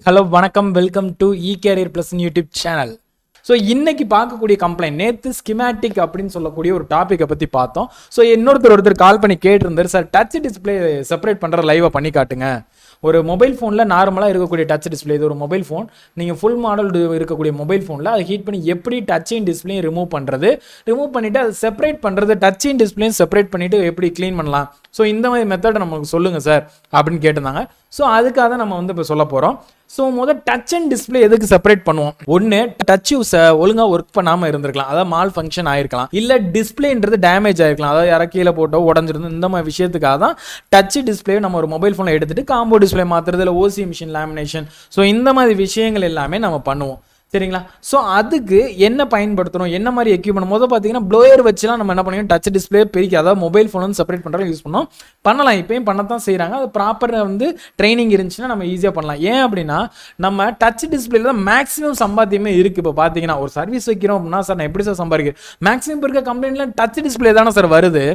Hello வணக்கம், welcome to eCareer Plus YouTube channel. So இன்னைக்கு பார்க்கக்கூடிய கம்ப்ளைண்ட், நேற்று ஸ்கிமேட்டிக் அப்படின்னு சொல்லக்கூடிய ஒரு டாப்பிக்கை பற்றி பார்த்தோம். ஸோ ஒருத்தர் கால் பண்ணி கேட்டிருந்தார், சார் டச் டிஸ்பிளே செப்பரேட் பண்ணுற லைவை பண்ணி காட்டுங்க. ஒரு மொபைல் ஃபோனில் நார்மலாக இருக்கக்கூடிய டச் டிஸ்பிளே, இது ஒரு மொபைல் ஃபோன், நீங்கள் ஃபுல் மாடல் இருக்கக்கூடிய மொபைல் ஃபோனில் அதை ஹீட் பண்ணி எப்படி டச்சிங் டிஸ்பிளேயும் ரிமூவ் பண்ணிவிட்டு அதை செப்பரேட் பண்ணுறது, டச்சிங் டிஸ்பிளேயும் செப்பரேட் பண்ணிவிட்டு எப்படி க்ளீன் பண்ணலாம். ஸோ இந்த மாதிரி மெத்தடை நமக்கு சொல்லுங்கள் சார் அப்படின்னு கேட்டிருந்தாங்க. ஸோ அதுக்காக தான் நம்ம இப்போ சொல்ல போகிறோம். ஸோ முதல் டச் அண்ட் டிஸ்பிளே எதுக்கு செப்பரேட் பண்ணுவோம்? ஒன்று, டச் ஒழுங்காக ஒர்க் பண்ணாமல் இருந்திருக்கலாம், அதாவது மால் ஃபங்க்ஷன் ஆயிருக்கலாம், இல்லை டிஸ்பிளேன்றது டேமேஜ் ஆயிருக்கலாம், அதாவது யாரை கீழே போட்டோ உடஞ்சிருந்து இந்த மாதிரி விஷயத்துக்காக தான் டச் டிஸ்பிளே நம்ம ஒரு மொபைல் ஃபோனில் எடுத்துகிட்டு காம்போ டிஸ்பிளே மாற்றுறது, இல்லை ஓசி மிஷின் லேமினேஷன், ஸோ இந்த மாதிரி விஷயங்கள் எல்லாமே நம்ம பண்ணுவோம். சரிங்களா? ஸோ அதுக்கு என்ன பயன்படுத்தணும், என்ன மாதிரி எக்யூப்மெண்ட்? முதல் பார்த்தீங்கன்னா ப்ளோயர் வச்சுலாம் நம்ம என்ன பண்ணுவோம், டச் டிஸ்பிளே பிரிக்க, அதாவது மொபைல் ஃபோன் வந்து செப்பரேட் பண்ணுறதுக்கு யூஸ் பண்ணலாம். இப்பயும் பண்ணத்தான் செய்கிறாங்க. அது ப்ராப்பராக ட்ரைனிங் இருந்துச்சுன்னா நம்ம ஈஸியாக பண்ணலாம். ஏன் அப்படின்னா, நம்ம டச் டிஸ்பிளேல தான் மேக்ஸிமம் சம்பாத்தியமே இருக்குது. இப்போ பார்த்தீங்கன்னா ஒரு சர்வீஸ் வைக்கிறோம் அப்படின்னா, சார் நான் எப்படி சார் சம்பாதிக்கிறேன்? மேக்ஸிமம் இருக்க கம்பெனியில் டச் டிஸ்பிளே தானே சார் வருது.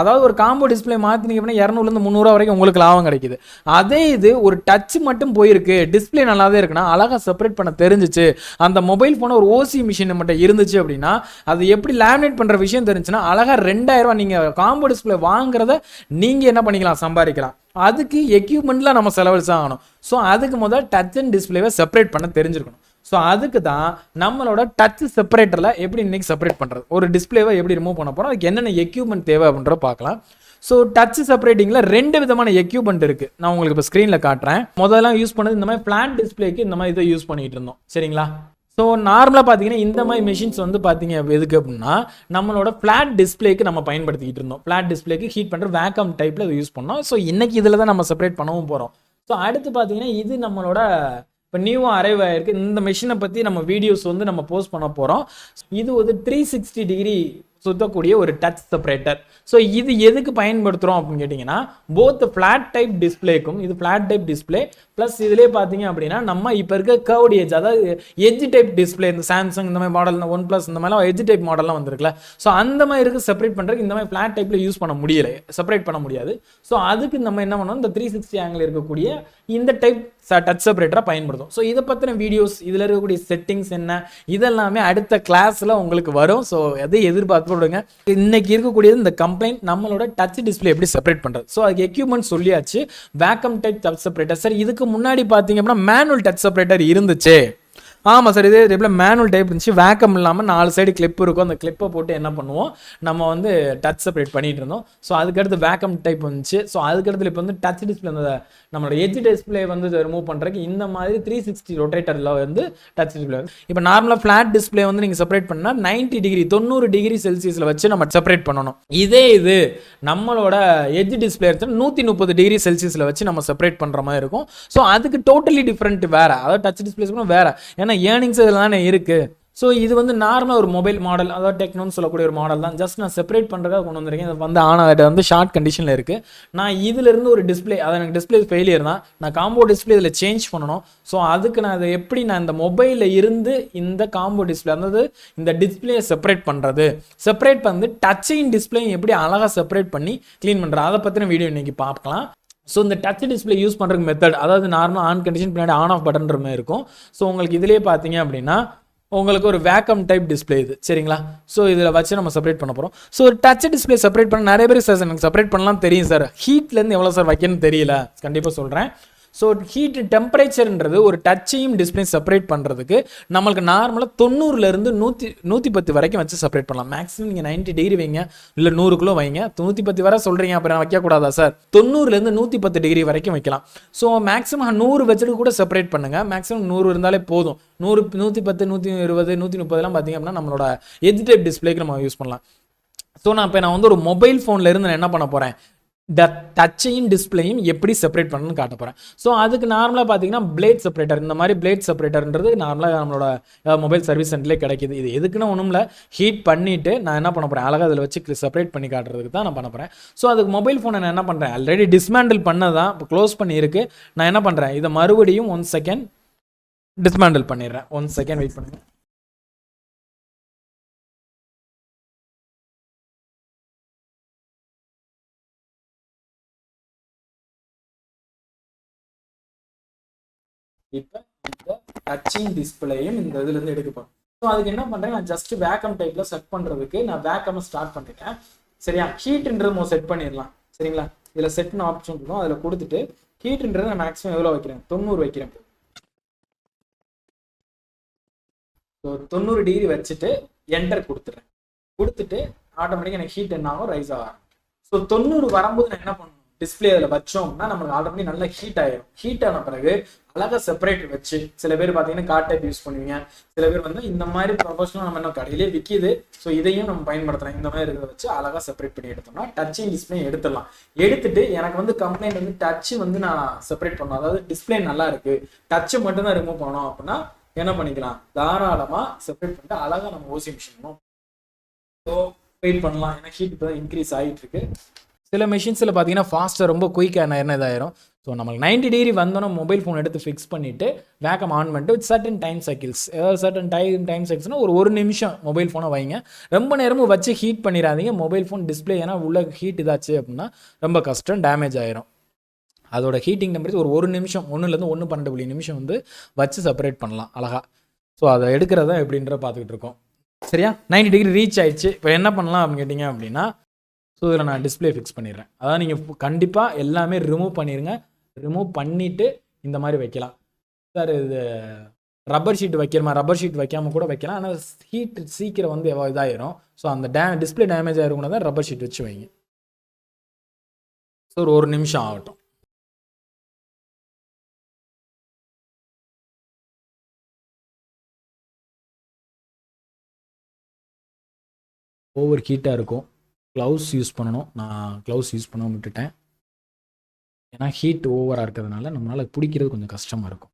அதாவது ஒரு காம்போ டிஸ்பிளே மாற்றினீங்க அப்படின்னா 200 300 வரைக்கும் உங்களுக்கு லாபம் கிடைக்குது. அதே இது ஒரு டச் மட்டும் போயிருக்கு, டிஸ்பிளே நல்லாவே இருக்குன்னா, அழகாக செப்பரேட் பண்ண தெரிஞ்சிச்சு, அந்த மொபைல் ஃபோனை ஒரு ஓசி மிஷின் மட்டும் இருந்துச்சு அப்படின்னா, அது எப்படி லேமினேட் பண்ணுற விஷயம் தெரிஞ்சுன்னா, அழகாக 2000 நீங்கள் காம்போ டிஸ்பிளே வாங்குறத நீங்கள் என்ன பண்ணிக்கலாம், சம்பாதிக்கலாம். அதுக்கு எக்யூப்மெண்ட்லாம் நம்ம செலவழிச்சு ஆகணும். ஸோ அதுக்கு முதல் டச் அண்ட் டிஸ்பிளேவை செப்பரேட் பண்ண தெரிஞ்சிருக்கணும். ஸோ அதுக்கு தான் நம்மளோட டச் செப்பரேட்டரில் எப்படி இன்னைக்கு செப்பரேட் பண்ணுறது, ஒரு டிஸ்பிளேவை எப்படி ரிமூவ் பண்ண போகிறோம், அதுக்கு என்னென்ன எக்யூப்மெண்ட் தேவை அப்படின்றத பார்க்கலாம். ஸோ டச் செப்பரேட்டிங்கில் 2 விதமான எக்யூப்மெண்ட் இருக்குது. நான் உங்களுக்கு இப்போ ஸ்க்ரீனில் காட்டுறேன். முதல்ல யூஸ் பண்ணது இந்த மாதிரி ஃப்ளாட் டிஸ்பிளேக்கு இந்த மாதிரி இதை யூஸ் பண்ணிட்டு இருந்தோம். சரிங்களா? ஸோ நார்மலாக பார்த்தீங்கன்னா இந்த மாதிரி மிஷின்ஸ் பார்த்தீங்க எதுக்கு அப்படின்னா, நம்மளோட ஃப்ளாட் டிஸ்பிளேக்கு நம்ம பயன்படுத்திக்கிட்டு இருந்தோம். ஃப்ளாட் டிஸ்பிளேக்கு ஹீட் பண்ணுற வேக்கம் டைப்பில் இதை யூஸ் பண்ணோம். ஸோ இன்னைக்கு இதில் தான் நம்ம செப்பரேட் பண்ணவும் போகிறோம். ஸோ அடுத்து பார்த்தீங்கன்னா இது நம்மளோட இப்போ நியூவாக அரைவ் ஆயிருக்கு. இந்த மிஷினை பற்றி நம்ம வீடியோஸ் நம்ம போஸ்ட் பண்ண போகிறோம். இது ஒரு 360 டிகிரி சுத்தக்கூடிய ஒரு டச் செப்பரேட்டர். ஸோ இது எதுக்கு பயன்படுத்துகிறோம் அப்படின்னு கேட்டிங்கன்னா, போத் ஃப்ளாட் டைப் டிஸ்பிளேக்கும், இது ஃப்ளாட் டைப் டிஸ்பிளே ப்ளஸ் இதிலே பார்த்தீங்க அப்படின்னா நம்ம இப்போ இருக்க கர்வ்ட் எட்ஜ், அதாவது எட்ஜ் டைப் டிஸ்பிளே, இந்த சாம்சங் இந்த மாதிரி மாடல், இந்த OnePlus இந்த மாதிரிலாம் எட்ஜ் டைப் மாடல்லாம் வந்துருக்குல்ல. ஸோ அந்த மாதிரி இருக்கு செப்பரேட் பண்ணுறதுக்கு இந்த மாதிரி ஃப்ளாட் டைப்பில் யூஸ் பண்ண முடியலை, செப்பரேட் பண்ண முடியாது. ஸோ அதுக்கு நம்ம என்ன பண்ணோம், இந்த 360 ஆங்கிள் இருக்கக்கூடிய இந்த டைப் டச் செப்பரேட்டராக பயன்படுத்தும். ஸோ இதை பற்றின வீடியோஸ், இதில் இருக்கக்கூடிய செட்டிங்ஸ் என்ன, இதெல்லாமே அடுத்த கிளாஸில் உங்களுக்கு வரும். ஸோ அதை எதிர்பார்த்து விடுங்க. இன்னைக்கு இருக்கக்கூடியது இந்த கம்ப்ளைண்ட், நம்மளோட டச் டிஸ்பிளே எப்படி செப்பரேட் பண்ணுறது. ஸோ அதுக்கு எக்யூப்மெண்ட் சொல்லியாச்சு, vacuum type touch separator. Sir இதுக்கு முன்னாடி பார்த்தீங்க அப்படின்னா மேனுவல் டச் செப்பரேட்டர் இருந்துச்சு. ஆமாம் சார், இதே டைப்பில் மேனுவல் டைப் இருந்துச்சு, வேக்கம் இல்லாமல் 4 சைடு கிளிப் இருக்கும். அந்த கிளிப்பை போட்டு என்ன பண்ணுவோம், நம்ம டச் செப்பரேட் பண்ணிட்டு இருந்தோம். ஸோ அதுக்கடுத்து வேக்கம் டைப் வந்துச்சு. ஸோ அதுக்கடுத்து இப்போ டச் டிஸ்பிளே, நம்மளோட எட்ஜ் டிஸ்பிளே ரிமூவ் பண்ணுறதுக்கு இந்த மாதிரி 360 ரொட்டேட்டரில் டச் டிஸ்பிளே. இப்போ நார்மலாக ஃப்ளாட் டிஸ்பிளே நீங்கள் செப்பரேட் பண்ணால் 90 டிகிரி 90 டிகிரி செல்சியஸில் வச்சு நம்ம செப்பரேட் பண்ணணும். இதே இது நம்மளோட எட்ஜ் டிஸ்பிளே 130 டிகிரி செல்சியஸில் வச்சு நம்ம செப்பரேட் பண்ணுற மாதிரி இருக்கும். ஸோ அதுக்கு டோட்டலி டிஃப்ரெண்ட் வேறு, அதாவது டச் டிஸ்பிளேஸ் வேறு, ஏன்னா ஏர்னிங்ஸ் இதில் தானே இருக்குது. ஸோ இது நார்மலாக ஒரு மொபைல் மாடல், அதாவது டெக்னோன்னு சொல்லக்கூடிய ஒரு மாடல் தான். ஜஸ்ட் நான் செப்பரேட் பண்ணுறதுக்காக கொண்டு வந்திருக்கேன். இது ஆனால் அது ஷார்ட் கண்டிஷனில் இருக்குது. நான் இதிலிருந்து ஒரு டிஸ்பிளே, அதை எனக்கு டிஸ்பிளே ஃபெயிலியர் தான், நான் காம்போ டிஸ்பிளே இதில் சேஞ்ச் பண்ணணும். ஸோ அதுக்கு நான் அதை எப்படி நான் இந்த மொபைலில் இருந்து இந்த காம்போ டிஸ்பிளே, அதாவது இந்த டிஸ்பிளேயை செப்பரேட் பண்ணுறது, செப்பரேட் பண்ணி டச்சிங் டிஸ்பிளேயும் எப்படி அழகாக செப்பரேட் பண்ணி க்ளீன் பண்ணுறது, அதை பற்றின வீடியோ இன்றைக்கி பார்க்கலாம். ஸோ இந்த டச் டிஸ்பிளே யூஸ் பண்ணுறதுக்கு மெத்தட், அதாவது நார்மலாக ஆன் கண்டிஷன் பின்னாடி ஆன் ஆஃப் பட்டன்ற மாதிரி இருக்கும். ஸோ உங்களுக்கு இதிலே பார்த்தீங்க அப்படின்னா உங்களுக்கு ஒரு வேக்கம் டைப் டிஸ்பிளே இது. சரிங்களா? ஸோ இதில் வச்சு நம்ம செப்பரேட் பண்ண போகிறோம். ஸோ ஒரு டச் டிஸ்பிளே செப்பரேட் பண்ண நிறைய பேர் சார் எனக்கு செப்பரேட் பண்ணலாம் தெரியும் சார், ஹீட்லேருந்து எவ்வளோ சார் வைக்கணும்னு தெரியல. கண்டிப்பாக சொல்கிறேன். ஸோ ஹீட் டெம்பரேச்சர்ன்றது ஒரு டச்சையும் டிஸ்பிளே செப்பரேட் பண்ணுறதுக்கு நம்மளுக்கு நார்மலாக 90லேருந்து 110 வரைக்கும் வச்சு செப்பரேட் பண்ணலாம். மேக்ஸிமம் நீங்கள் 90 டிகிரி வைங்க, இல்லை 100 கிலோ வைங்க. 110 வரை சொல்கிறீங்க, அப்புறம் வைக்கக்கூடாதா சார்? 90லேருந்து 110 டிகிரி வரைக்கும் வைக்கலாம். ஸோ மேக்ஸிமம் 100 வச்சுட்டு கூட செப்பரேட் பண்ணுங்கள். மேக்ஸிமம் 100 இருந்தாலே போதும். 100, 110, 120, 130 பார்த்தீங்க அப்படின்னா நம்மளோட எட்ஜ் டைப் டிஸ்பிளேக்கு நம்ம யூஸ் பண்ணலாம். ஸோ நான் ஒரு மொபைல் ஃபோனில் இருந்து நான் என்ன பண்ண போகிறேன், டச்சையும் டிஸ்பிளேயும் எப்படி செப்பரேட் பண்ணணும்னு காட்ட போகிறேன். ஸோ அதுக்கு நார்மலாக பார்த்தீங்கன்னா பிளேட் செப்பரேட்டர், இந்த மாதிரி பிளேட் செப்பரேட்டர்ன்றது நார்மலாக நம்மளோட மொபைல் சர்வீஸ் சென்டர்லேயே கிடைக்கிது. இது எதுக்குன்னா ஒன்றும் இல்லை, ஹீட் பண்ணிவிட்டு நான் என்ன பண்ண போகிறேன், அழகாக அதில் வச்சு செப்பரேட் பண்ணி காட்டுறதுக்கு தான் நான் பண்ண போகிறேன். ஸோ அதுக்கு மொபைல் ஃபோனை நான் என்ன பண்ணுறேன், ஆல்ரெடி டிஸ்மேண்டில் பண்ணதான், இப்போ க்ளோஸ் பண்ணியிருக்கு. நான் என்ன பண்ணுறேன், இதை மறுபடியும் 1 செகண்ட் டிஸ்மேண்டில் பண்ணிடுறேன். 1 செகண்ட் வெயிட் பண்ணுங்கள். இப்போ இந்த டச்சிங் டிஸ்பிளேயும் இந்த இதுலேருந்து எடுக்க போகிறேன். ஸோ அதுக்கு என்ன பண்ணுறேன், நான் ஜஸ்ட் வேக்கம் டைப்பில் செட் பண்ணுறதுக்கு நான் வேக்கம் ஸ்டார்ட் பண்ணிட்டேன். சரியா, ஹீட்ன்றது செட் பண்ணிடலாம். சரிங்களா, இதில் செட்னு ஆப்ஷன் இருக்கும், அதில் கொடுத்துட்டு ஹீட்ன்றது நான் மேக்ஸிமம் எவ்வளோ வைக்கிறேன், 90 வைக்கிறேன். ஸோ 90 டிகிரி வச்சுட்டு என்டர் கொடுத்துட்றேன். கொடுத்துட்டு ஆட்டோமேட்டிக்காக எனக்கு ஹீட் என்ன ஆகும், ரைஸ் ஆகும். ஸோ 90 வரும்போது நான் என்ன பண்ணணும், டிஸ்பிளே அதில் வச்சோம்னா நம்மளுக்கு ஆல்ரெடி நல்லா ஹீட் ஆயிடும். ஹீட் ஆன பிறகு அழகாக செப்பரேட் வச்சு, சில பேர் பார்த்தீங்கன்னா கார்ட் டைப் யூஸ் பண்ணுவீங்க, சில பேர் வந்து இந்த மாதிரி ப்ரொஃபஷனல் நம்ம என்ன கடையிலே விற்கிது. ஸோ இதையும் நம்ம பயன்படுத்தலாம். இந்த மாதிரி இருக்கிறத வச்சு அழகாக செப்பரேட் பண்ணி எடுத்தோம்னா டச்சிங் டிஸ்பிளே எடுத்துடலாம். எடுத்துட்டு எனக்கு வந்து கம்ப்ளைண்ட் வந்து டச்சு வந்து நான் செப்பரேட் பண்ணணும், அதாவது டிஸ்பிளே நல்லா இருக்கு, டச்சு மட்டும் தான் ரிமூவ் பண்ணணும் அப்படின்னா என்ன பண்ணிக்கலாம், தாராளமாக செப்பரேட் பண்ணிட்டு அழகாக நம்ம ஓசி மிஷின் வெயிட் பண்ணலாம். ஏன்னா ஹீட் இப்போ தான் இன்க்ரீஸ் ஆகிட்டு இருக்கு. சில மிஷின்ஸில் பார்த்தீங்கன்னா ஃபாஸ்ட்டாக ரொம்ப குயிக்காக என்ன இதாயிரும். ஸோ நம்மளுக்கு 90 டிகிரி வந்தோன்னா மொபைல் ஃபோன் எடுத்து ஃபிக்ஸ் பண்ணிவிட்டு வேக்கம் ஆன் பண்ணிட்டு வித் சர்டன் டைம் சைக்கிள்ஸ், ஏதாவது சர்டன் டைம் சைக்கிள்ஸ்னால் ஒரு நிமிஷம் மொபைல் ஃபோனை வைங்க. ரொம்ப நேரமும் வச்சு ஹீட் பண்ணிடாதீங்க மொபைல் ஃபோன் டிஸ்பிளே. ஏன்னா உள்ள ஹீட் இதாச்சு அப்படின்னா ரொம்ப கஷ்டம், டேமேஜ் ஆயிரும். அதோட ஹீட்டிங் டெம்பரேச்சர் ஒரு நிமிஷம், 1லேருந்து 1.12 நிமிஷம் வந்து வச்சு செப்பரேட் பண்ணலாம் அழகா. ஸோ அதை எடுக்கிறதா எப்படின்ற பார்த்துக்கிட்டு இருக்கோம். சரியா, 90 டிகிரி ரீச் ஆயிடுச்சு. இப்போ என்ன பண்ணலாம் அப்படின்னு கேட்டிங்க அப்படின்னா, ஸோ இதில் நான் டிஸ்பிளே ஃபிக்ஸ் பண்ணிடுறேன். அதாவது நீங்கள் கண்டிப்பாக எல்லாமே ரிமூவ் பண்ணிடுங்க. ரிமூவ் பண்ணிவிட்டு இந்த மாதிரி வைக்கலாம். சார் இது ரப்பர் ஷீட் வைக்கிறமா, ரப்பர் ஷீட் வைக்காமல் கூட வைக்கலாம். ஆனால் ஹீட் சீக்கிரம் வந்து இதாயிரும். ஸோ அந்த டிஸ்பிளே டேமேஜ் ஆகிருக்குன்னா தான் ரப்பர் ஷீட் வச்சு வைங்க. ஸோ ஒரு நிமிஷம் ஆகட்டும். ஓவர் ஹீட்டாக இருக்கும், க்ளவுஸ் யூஸ் பண்ணணும். நான் க்ளவுஸ் யூஸ் பண்ண விட்டுட்டேன். ஏன்னா ஹீட் ஓவராக இருக்கிறதுனால நம்மளால் பிடிக்கிறது கொஞ்சம் கஷ்டமாக இருக்கும்.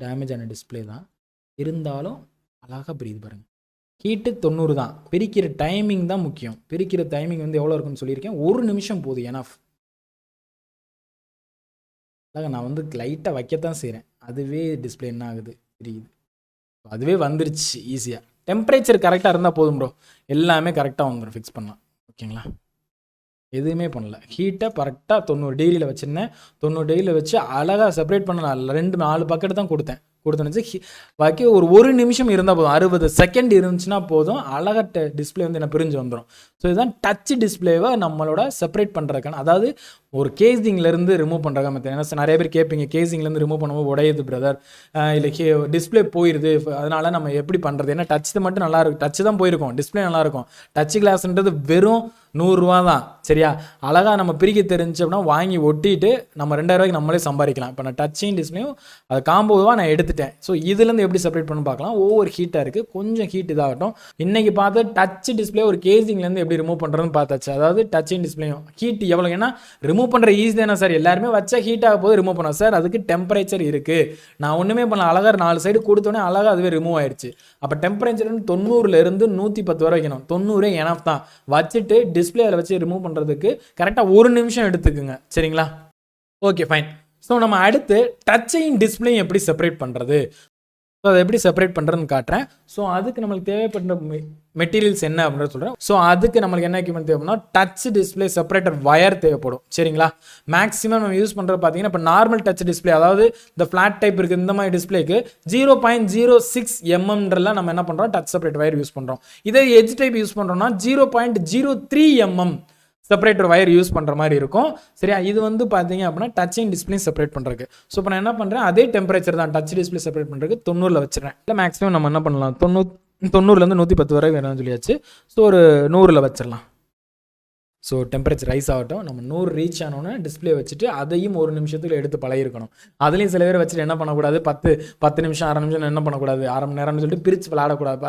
டேமேஜ் ஆன டிஸ்பிளே தான் இருந்தாலும் அழகாக பிரியுது பாருங்கள். ஹீட்டு 90 தான். பிரிக்கிற டைமிங் தான் முக்கியம். பிரிக்கிற டைமிங் வந்து எவ்வளோ இருக்குன்னு சொல்லியிருக்கேன், ஒரு நிமிஷம் போதும். ஏன்னா நான் வந்து லைட்டாக வைக்கத்தான் செய்கிறேன், அதுவே டிஸ்பிளே என்ன ஆகுது, பிரியுது. அதுவே வந்துருச்சு ஈஸியாக. டெம்பரேச்சர் கரெக்டாக இருந்தால் போதும் ப்ரோ, எல்லாமே கரெக்டாக வந்துடும், ஃபிக்ஸ் பண்ணலாம். ஓகேங்களா, எதுவுமே பண்ணல. ஹீட்டை கரெக்டாக 90 டிகிரியில் வச்சுருந்தேன். 90 டிகிரியில் வச்சு அழகாக செப்பரேட் பண்ணலாம். 2-4 பக்கெட் தான் கொடுத்துனுச்சு. பாக்கி ஒரு நிமிஷம் இருந்தால் போதும், 60 செகண்ட் இருந்துச்சுன்னா போதும், அழகாக டிஸ்பிளே வந்து என்ன பிரிஞ்சு வந்துடும். ஸோ இதுதான் டச் டிஸ்பிளேவை நம்மளோட செப்பரேட் பண்ணுறதுக்கான, அதாவது ஒரு கேசிங்லேருந்து ரிமூவ் பண்ணுறதுக்காக மெத்தட். ஏன்னா நிறைய பேர் கேட்பீங்க, கேசிங்லேருந்து ரிமூவ் பண்ணும்போது உடையுது பிரதர், இல்லை டிஸ்பிளே போயிடுது, அதனால் நம்ம எப்படி பண்ணுறது. ஏன்னா டச்சு மட்டும் நல்லா இருக்கும், டச்சு தான் போயிருக்கும், டிஸ்பிளே நல்லாயிருக்கும். டச் கிளாஸ்ன்றது வெறும் 100 ரூபா தான். சரியா, அழகாக நம்ம பிரிக்க தெரிஞ்சு அப்படின்னா வாங்கி ஒட்டிட்டு நம்ம 2000 ரூபாய்க்கு நம்மளே சம்பாதிக்கலாம். இப்போ நான் டச்சிங் டிஸ்பிளேயும் அது காம்போவாக நான் எடுத்துட்டேன். ஸோ இதுலேருந்து எப்படி செப்பரேட் பண்ணி பார்க்கலாம். ஒவ்வொரு ஹீட்டாக இருக்குது, கொஞ்சம் ஹீட் இதாகட்டும். இன்றைக்கி பார்த்து டச் டிஸ்பிளே ஒரு கேசிங்லேருந்து எப்படி ரிமூவ் பண்ணுறதுன்னு பார்த்தாச்சு. அதாவது டச்சிங் டிஸ்பிளேயும் ஹீட் எவ்வளோ, ஏன்னா ரிமூவ் பண்ணுற ஈஸி தானே சார், எல்லாருமே வச்சா ஹீட் ஆக போது ரிமூவ் பண்ணோம் சார், அதுக்கு டெம்பரேச்சர் இருக்குது. நான் ஒன்றுமே பண்ணல, அழகாக 4 சைடு கொடுத்தோன்னே அழகாக அதுவே ரிமூவ் ஆயிடுச்சு. அப்போ டெம்பரேச்சர் 90லேருந்து 110 வரை வைக்கணும். 90 எனஃப் தான். வச்சுட்டு டிஸ்பிளே அதில் வச்சு ரிமூவ் பண்ணுறதுக்கு கரெக்டாக 1 நிமிஷம் எடுத்துக்குங்க. சரிங்களா, ஓகே ஃபைன். ஸோ நம்ம அடுத்து டச்சையும் டிஸ்பிளேயும் எப்படி செப்பரேட் பண்ணுறது, ஸோ அதை எப்படி செப்பரேட் பண்ணுறதுன்னு காட்டுறேன். ஸோ அதுக்கு நம்மளுக்கு தேவைப்படுற மெட்டீரியல்ஸ் என்ன அப்படின்றத சொல்கிறேன். ஸோ அதுக்கு நம்மளுக்கு என்ன எக்யூப்மெண்ட் தேவைப்படும்னா டச் டிஸ்பிளே செப்பரேட்டர் வயர் தேவைப்படும். சரிங்களா, மேக்ஸிமம் நம்ம யூஸ் பண்ணுறது பார்த்தீங்கன்னா இப்போ நார்மல் டச் டிஸ்பிளே, அதாவது இந்த ஃப்ளாட் டைப் இருக்குது, இந்த மாதிரி டிஸ்பிளேக்கு 0.06 mm நம்ம என்ன பண்ணுறோம், டச் செப்பரேட் வயர் யூஸ் பண்ணுறோம். இதே எட்ஜ் டைப் யூஸ் பண்ணுறோம்னா 0.03 mm செப்பரேட்டர் வயர் யூஸ் பண்ணுற மாதிரி இருக்கும். சரியா, இது வந்து பார்த்தீங்க அப்படின்னா டச்சிங் டிஸ்பிளே செப்பரேட் பண்ணுறதுக்கு. ஸோ இப்போ நான் என்ன பண்ணுறேன், அதே டெம்பரேச்சர் தான் டச் டிஸ்பிளே செப்பரேட் பண்ணுறதுக்கு 90ல் வச்சுறேன். இல்லை மேக்ஸிமம் நம்ம என்ன பண்ணலாம், 90லேருந்து 110 வரை வேணும்னு சொல்லியாச்சு. ஸோ ஒரு 100ல் வச்சிடலாம். ஸோ டெம்பரேச்சர் ரைஸ் ஆகட்டும். நம்ம 100 ரீச் ஆனோன்னே டிஸ்பிளே வச்சுட்டு அதையும் 1 நிமிஷத்தில் எடுத்து பழகிருக்கணும். அதுலேயும் சில பேர் வச்சுட்டு என்ன பண்ணக்கூடாது, 10 நிமிஷம் 1/2 நிமிஷம் என்ன பண்ணக்கூடாது, 1/2 மணி நேரம்னு சொல்லிட்டு பிரித்து விளாடக்கூடாது.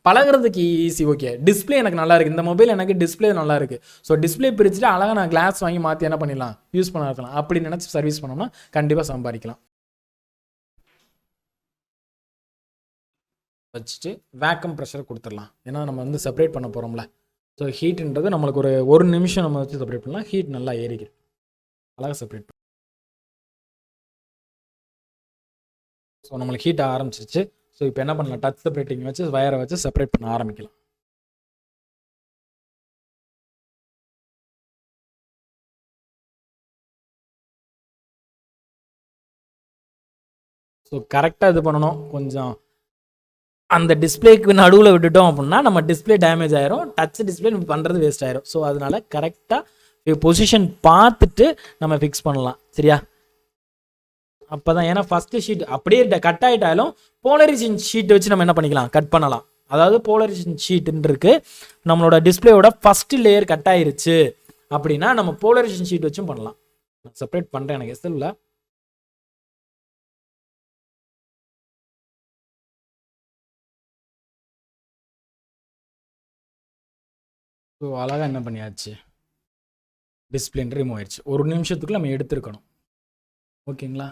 பழகிறதுக்கு ஈஸி. ஓகே, டிஸ்பிளே எனக்கு நல்லா இருக்குது, இந்த மொபைல் எனக்கு டிஸ்பிளே நல்லா இருக்குது. ஸோ டிஸ்பிளே பிரிச்சுட்டு அழகாக நான் கிளாஸ் வாங்கி மாற்றி என்ன பண்ணிடலாம், யூஸ் பண்ண இருக்கலாம். அப்படி நினச்சி சர்வீஸ் பண்ணோம்னா கண்டிப்பாக சம்பாதிக்கலாம். வச்சுட்டு வேக்கம் ப்ரெஷர் கொடுத்துடலாம். ஏன்னா நம்ம வந்து செப்பரேட் பண்ண போகிறோம்ல. ஸோ ஹீட்டுன்றது நம்மளுக்கு ஒரு நிமிஷம் நம்ம வச்சு செப்பரேட் பண்ணலாம். ஹீட் நல்லா ஏறிக்கும், அழகாக செப்பரேட் பண்ணலாம். ஸோ நம்மளுக்கு ஹீட் ஆரம்பிச்சிருச்சு. ஸோ இப்போ என்ன பண்ணலாம், டச் செப்பரேட்டிங் வச்சு வயரை வச்சு செப்பரேட் பண்ண ஆரம்பிக்கலாம். ஸோ கரெக்டாக இது பண்ணணும். கொஞ்சம் அந்த டிஸ்பிளேக்கு நடுவில் விட்டுட்டோம் அப்படின்னா நம்ம டிஸ்பிளே டேமேஜ் ஆயிரும், டச் டிஸ்பிளே பண்ணுறது வேஸ்ட் ஆயிரும். ஸோ அதனால கரெக்டாக பொசிஷன் பார்த்துட்டு நம்ம ஃபிக்ஸ் பண்ணலாம். சரியா? அப்போ தான், ஏன்னா ஃபஸ்ட்டு ஷீட் அப்படியே கட் ஆகிட்டாலும் போலரைசேஷன் ஷீட் வச்சு நம்ம என்ன பண்ணிக்கலாம், கட் பண்ணலாம். அதாவது போலரைசேஷன் ஷீட்டுன்னு இருக்கு, நம்மளோட டிஸ்பிளேயோட ஃபஸ்ட்டு லேயர் கட் ஆயிருச்சு அப்படின்னா நம்ம போலரைசேஷன் ஷீட் வச்சும் பண்ணலாம். நான் செப்பரேட் பண்ணுறேன், எனக்கு எஸ்எல்ல. ஸோ அழகாக என்ன பண்ணியாச்சு, டிஸ்பிளேன்னு ரிமூவ் ஆயிடுச்சு. ஒரு நிமிஷத்துக்குள்ள நம்ம எடுத்துருக்கணும். ஓகேங்களா?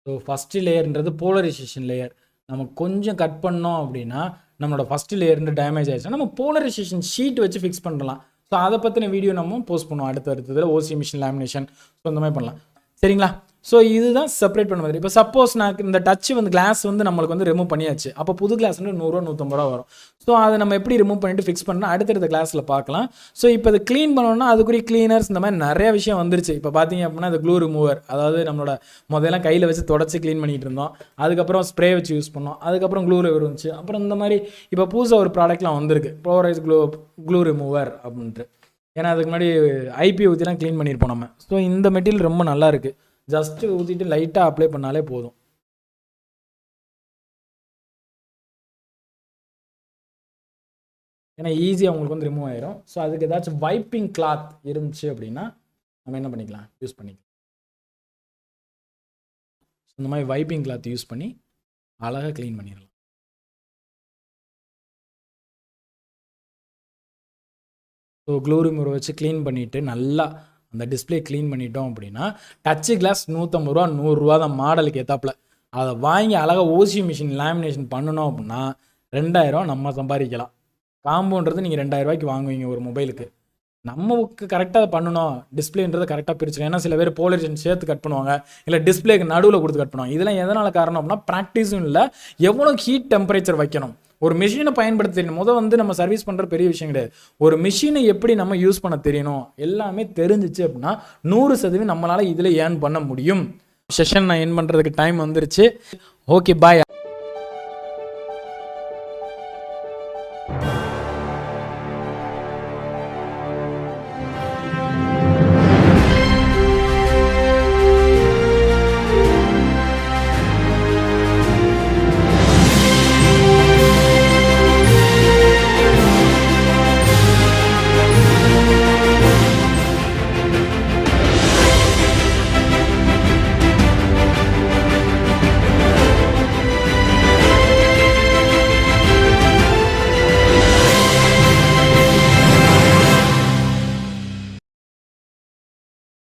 ஸோ ஃபஸ்ட்டு லேயர்ன்றது போலரைசேஷன் லேயர். நம்ம கொஞ்சம் கட் பண்ணோம் அப்படின்னா நம்மளோட ஃபஸ்ட்டு லேயர்ன்ற டேமேஜ் ஆயிடுச்சுன்னா நம்ம போலரைசேஷன் ஷீட் வச்சு ஃபிக்ஸ் பண்ணலாம். ஸோ அதை பற்றின வீடியோ நம்ம போஸ்ட் பண்ணுவோம் அடுத்ததில். ஓசி மிஷின் லேமினேஷன், ஸோ இந்த மாதிரி பண்ணலாம். சரிங்களா? ஸோ இதுதான் செப்பரேட் பண்ண மாதிரி. இப்போ சப்போஸ் நான் இந்த டச் வந்து கிளாஸ் வந்து நம்மளுக்கு வந்து ரிமூவ் பண்ணியாச்சு, அப்போ புது கிளாஸ் வந்து 100 ரூபா 150 ரூபா வரும். ஸோ அதை நம்ம எப்படி ரிமூவ் பண்ணிட்டு ஃபிக்ஸ் பண்ணால் அடுத்தடுத்த கிளாஸில் பார்க்கலாம். ஸோ இப்போ இது க்ளீன் பண்ணோம்னா அதுக்குரிய க்ளீனர்ஸ் இந்த மாதிரி நிறைய விஷயம் வந்துருச்சு. இப்போ பார்த்தீங்க அப்படின்னா இந்த க்ளூ ரிமூவர், அதாவது நம்மளோட முதல்ல கையில் வச்சு தொடச்சி க்ளீன் பண்ணிகிட்டு இருந்தோம், அதுக்கப்புறம் ஸ்ப்ரே வச்சு யூஸ் பண்ணோம், அதுக்கப்புறம் க்ளூ ரிமூவர் இருந்துச்சு, அப்புறம் இந்த மாதிரி இப்போ புதுசாக ஒரு ப்ராடக்ட்லாம் வந்திருக்கு, ப்ளோரைஸ் க்ளூ ரிமூவர் அப்படின்ட்டு. ஏன்னா அதுக்கு முன்னாடி ஐபி ஊற்றிலாம் க்ளீன் பண்ணியிருப்போம் நம்ம. ஸோ இந்த மெட்டீரியல் ரொம்ப நல்லா இருக்குது. ஜஸ்ட்டு ஊற்றிட்டு லைட்டாக அப்ளை பண்ணாலே போதும். ஏன்னா ஈஸியாக உங்களுக்கு வந்து ரிமூவ் ஆயிரும். ஸோ அதுக்கு ஏதாச்சும் வைப்பிங் கிளாத் இருந்துச்சு அப்படின்னா நம்ம என்ன பண்ணிக்கலாம், யூஸ் பண்ணிக்கலாம். இந்த மாதிரி வைப்பிங் கிளாத் யூஸ் பண்ணி அழகாக க்ளீன் பண்ணிடலாம். ஸோ க்ளூ ரிமூவர் வச்சு க்ளீன் பண்ணிவிட்டு நல்லா அந்த டிஸ்பிளே க்ளீன் பண்ணிட்டோம் அப்படின்னா டச்சு கிளாஸ் 150 ரூபா 100 ரூபா தான் மாடலுக்கு ஏற்றாப்புல. அதை வாங்கி அழகாக ஓசி மிஷின் லேமினேஷன் பண்ணணும் அப்படின்னா 2000 நம்ம சம்பாதிக்கலாம். காம்போன்றது நீங்கள் 2000 ரூபாய்க்கு வாங்குவீங்க ஒரு மொபைலுக்கு. நமக்கு கரெக்டாக அதை பண்ணணும், டிஸ்பிளேன்றதை கரெக்டாக பிரிச்சுக்கணும். ஏன்னா சில பேர் போலரைசேஷன் சேர்த்து கட் பண்ணுவாங்க, இல்லை டிஸ்பிளேக்கு நடுவில் கொடுத்து கட் பண்ணுவாங்க. இதெல்லாம் எதனால் காரணம் அப்படின்னா ப்ராக்டிஸும் இல்லை, எவ்வளோ ஹீட் டெம்பரேச்சர் வைக்கணும். ஒரு மிஷினை பயன்படுத்த தெரியணும். வந்து நம்ம சர்வீஸ் பண்ணுற பெரிய விஷயம் கிடையாது. ஒரு மிஷினை எப்படி நம்ம யூஸ் பண்ண தெரியணும், எல்லாமே தெரிஞ்சிச்சு அப்படின்னா 100% நம்மளால் இதில் ஏர்ன் பண்ண முடியும். செஷன் நான் என் பண்ணுறதுக்கு டைம் வந்துருச்சு. ஓகே, பாய்.